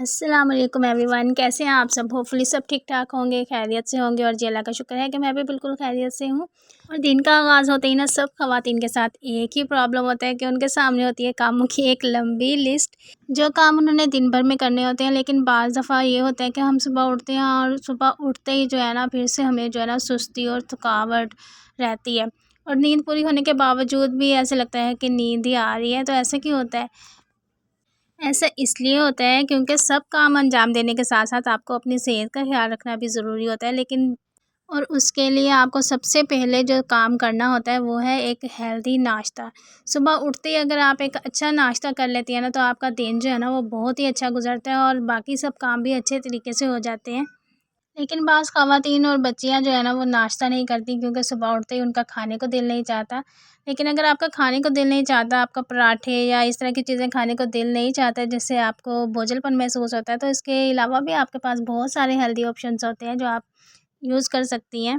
अस्सलाम वालेकुम एवरीवन, कैसे हैं आप सब। होपफुली सब ठीक ठाक होंगे, खैरियत से होंगे और जी अल्लाह का शुक्र है कि मैं भी बिल्कुल खैरियत से हूँ। और दिन का आगाज़ होते ही ना सब ख़वातीन के साथ एक ही प्रॉब्लम होता है कि उनके सामने होती है कामों की एक लंबी लिस्ट, जो काम उन्होंने दिन भर में करने होते हैं। लेकिन बाज़ दफ़ा ये होता है कि हम सुबह उठते हैं और सुबह उठते ही जो है ना फिर से हमें जो है ना सुस्ती और थकावट रहती है। और नींद पूरी होने के बावजूद भी ऐसा लगता है कि नींद ही आ रही है। तो ऐसा क्यों होता है? ऐसा इसलिए होता है क्योंकि सब काम अंजाम देने के साथ-साथ आपको अपनी सेहत का ख़्याल रखना भी ज़रूरी होता है। लेकिन और उसके लिए आपको सबसे पहले जो काम करना होता है वो है एक हेल्दी नाश्ता। सुबह उठते ही अगर आप एक अच्छा नाश्ता कर लेती हैं ना तो आपका दिन जो है ना वो बहुत ही अच्छा गुज़रता है और बाकी सब काम भी अच्छे तरीके से हो जाते हैं। लेकिन बाज़ ख़वातीन और बच्चियाँ जो है ना वो नाश्ता नहीं करती क्योंकि सुबह उठते ही उनका खाने को दिल नहीं चाहता। लेकिन अगर आपका खाने को दिल नहीं चाहता, आपका पराठे या इस तरह की चीज़ें खाने को दिल नहीं चाहता जिससे आपको बोझलपन महसूस होता है, तो इसके अलावा भी आपके पास बहुत सारे हेल्दी ऑप्शंस होते हैं जो आप यूज़ कर सकती हैं।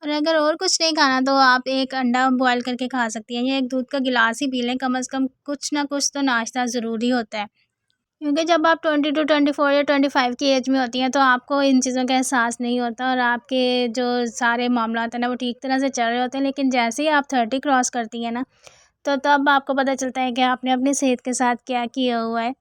और अगर और कुछ नहीं खाना तो आप एक अंडा बॉयल करके खा सकती हैं या एक दूध का गिलास ही पी लें, कम से कम कुछ ना कुछ तो नाश्ता ज़रूरी होता है। क्योंकि जब आप 20 टू 24 या 25 की एज में होती हैं तो आपको इन चीज़ों का एहसास नहीं होता और आपके जो सारे मामलात हैं ना वो ठीक तरह से चल रहे होते हैं। लेकिन जैसे ही आप 30 क्रॉस करती हैं ना तो तब आपको पता चलता है कि आपने अपनी सेहत के साथ क्या किया हुआ है।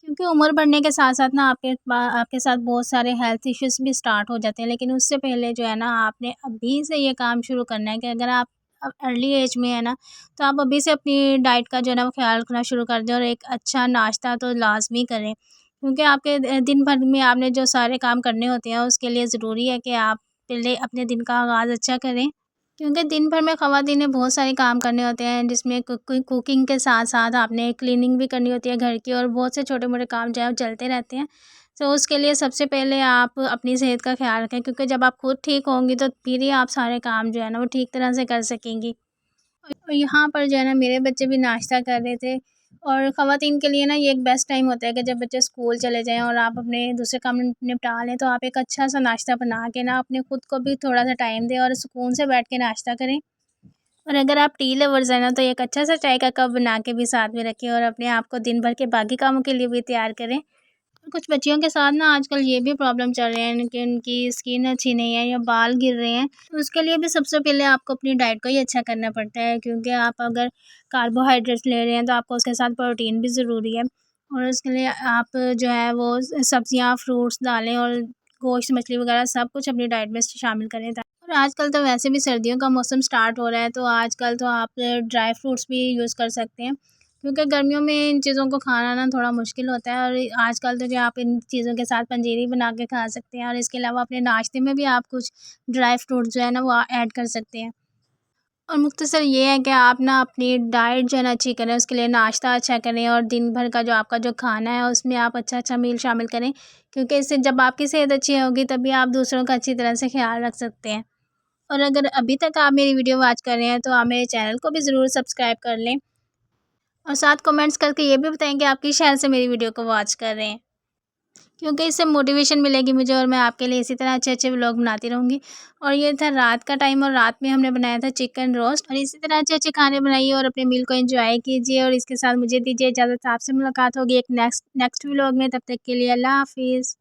क्योंकि उम्र बढ़ने के साथ-साथ ना आपके साथ बहुत सारे हेल्थ इश्यूज़ भी स्टार्ट हो जाते हैं। लेकिन उससे पहले जो है ना आपने अभी से ये काम शुरू करना है कि अगर आप अर्ली एज में है ना, तो आप अभी से अपनी डाइट का जो है ना वो ख़्याल रखना शुरू कर दें और एक अच्छा नाश्ता तो लाज़मी करें। क्योंकि आपके दिन भर में आपने जो सारे काम करने होते हैं उसके लिए ज़रूरी है कि आप पहले अपने दिन का आगाज़ अच्छा करें। क्योंकि दिन भर में ख़वातीन ने बहुत सारे काम करने होते हैं जिसमें कुकिंग के साथ-साथ आपने क्लीनिंग भी करनी होती है घर की और बहुत से छोटे-मोटे काम जो है वो चलते रहते हैं। तो उसके लिए सबसे पहले आप अपनी सेहत का ख़्याल रखें क्योंकि जब आप खुद ठीक होंगी तो फिर ही आप सारे काम जो है ना वो ठीक तरह से कर सकेंगी। और यहाँ पर जो है ना मेरे बच्चे भी नाश्ता कर रहे थे और ख़वातीन के लिए ना ये एक बेस्ट टाइम होता है कि जब बच्चे स्कूल चले जाएँ और आप अपने दूसरे काम निपटा लें तो आप एक अच्छा-सा नाश्ता बना के ना अपने खुद को भी थोड़ा-सा टाइम दें और सुकून से बैठ के नाश्ता करें। और अगर आप टी लवर्स हैं ना तो एक अच्छा-सा चाय का कप बना के भी साथ में रखें और अपने आप को दिन भर के बाकी कामों के लिए भी तैयार करें। और कुछ बच्चियों के साथ ना आजकल ये भी प्रॉब्लम चल रहे हैं कि उनकी स्किन अच्छी नहीं है या बाल गिर रहे हैं, तो उसके लिए भी सबसे पहले आपको अपनी डाइट को ही अच्छा करना पड़ता है क्योंकि आप अगर कार्बोहाइड्रेट्स ले रहे हैं तो आपको उसके साथ प्रोटीन भी ज़रूरी है। और उसके लिए आप जो है वो सब्जियाँ, फ्रूट्स, दालें और गोश्त, मछली वगैरह सब कुछ अपनी डाइट में शामिल करें। और आजकल तो वैसे भी सर्दियों का मौसम स्टार्ट हो रहा है तो आजकल तो आप ड्राई फ्रूट्स भी यूज़ कर सकते हैं। क्योंकि गर्मियों में इन चीज़ों को खाना ना थोड़ा मुश्किल होता है और आजकल तो जो आप इन चीज़ों के साथ पंजीरी बना के खा सकते हैं और इसके अलावा अपने नाश्ते में भी आप कुछ ड्राई फ्रूट जो है ना वो ऐड कर सकते हैं। और मुख्तसर ये है कि आप ना अपनी डाइट जो है ना अच्छी करें, उसके लिए नाश्ता अच्छा करें और दिन भर का जो आपका जो खाना है उसमें आप अच्छा-अच्छा मील शामिल करें। क्योंकि इससे जब आपकी सेहत अच्छी होगी तभी आप दूसरों का अच्छी तरह से ख़्याल रख सकते हैं। और अगर अभी तक आप मेरी वीडियो वॉच कर रहे हैं तो आप मेरे चैनल को भी ज़रूर सब्सक्राइब कर लें और साथ कमेंट्स करके ये भी बताएँ कि आप किस शहर से मेरी वीडियो को वॉच कर रहे हैं। क्योंकि इससे मोटिवेशन मिलेगी मुझे और मैं आपके लिए इसी तरह अच्छे-अच्छे व्लॉग बनाती रहूँगी। और ये था रात का टाइम और रात में हमने बनाया था चिकन रोस्ट और इसी तरह अच्छे-अच्छे खाने बनाइए और अपने मील को एंजॉय कीजिए और इसके साथ मुझे दीजिए इजाज़त। आपसे मुलाकात होगी एक नेक्स्ट नेक्स्ट व्लॉग में, तब तक के लिए अल्लाह हाफ़िज़।